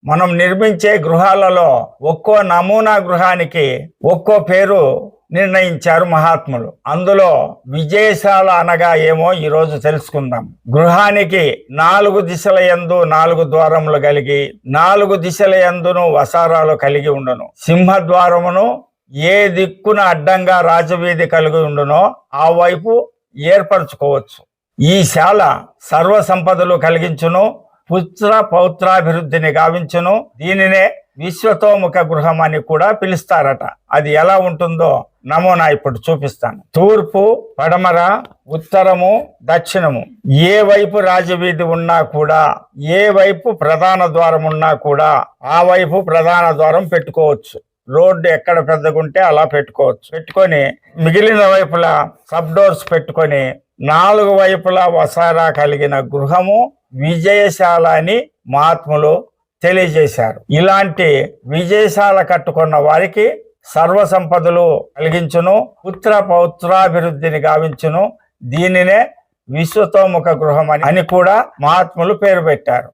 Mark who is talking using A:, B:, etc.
A: మనం నిర్మించే గృహాలలో ఒక్కో నమూనా గృహానికి ఒక్కో పేరు నిర్ణయించారు మహాత్ములు. అందులో విజయశాల అనగా ఏమో ఈరోజు తెలుసుకుందాం. గృహానికి 4 దిశల యందు 4 ద్వారములు కలిగి 4 దిశల యందును వసారాలు కలిగి ఉండును. సింహద్వారమును ఏ దిక్కున అడ్డంగా రాజవీధి కలిగి ఉండునో ఆ వైపు ఏర్పరచుకోవచ్చు. ఈ శాల సర్వ సంపదలు కలిగించును, పుత్ర పౌత్రాభివృద్ధిని గావించును. దీనినే విశ్వతోముఖ గృహం అని కూడా పిలుస్తారట. అది ఎలా ఉంటుందో నమూనా ఇప్పుడు చూపిస్తాను. తూర్పు, పడమర, ఉత్తరము, దక్షిణము ఏ వైపు రాజవీధి ఉన్నా కూడా, ఏ వైపు ప్రధాన ద్వారం ఉన్నా కూడా ఆ వైపు ప్రధాన ద్వారం పెట్టుకోవచ్చు. రోడ్డు ఎక్కడ పెద్దగుంటే అలా పెట్టుకొని మిగిలిన వైపులా సబ్ డోర్స్ పెట్టుకొని 4 వైపులా వసారా కలిగిన గృహము విజయశాల అని మహాత్ములు తెలియజేశారు. ఇలాంటి విజయశాల కట్టుకున్న వారికి సర్వ సంపదలు కలిగించును, పుత్ర పౌత్రాభివృద్ధిని గావించును. దీనినే విశ్వతోముఖ గృహం అని కూడా మహాత్ములు పేరు పెట్టారు.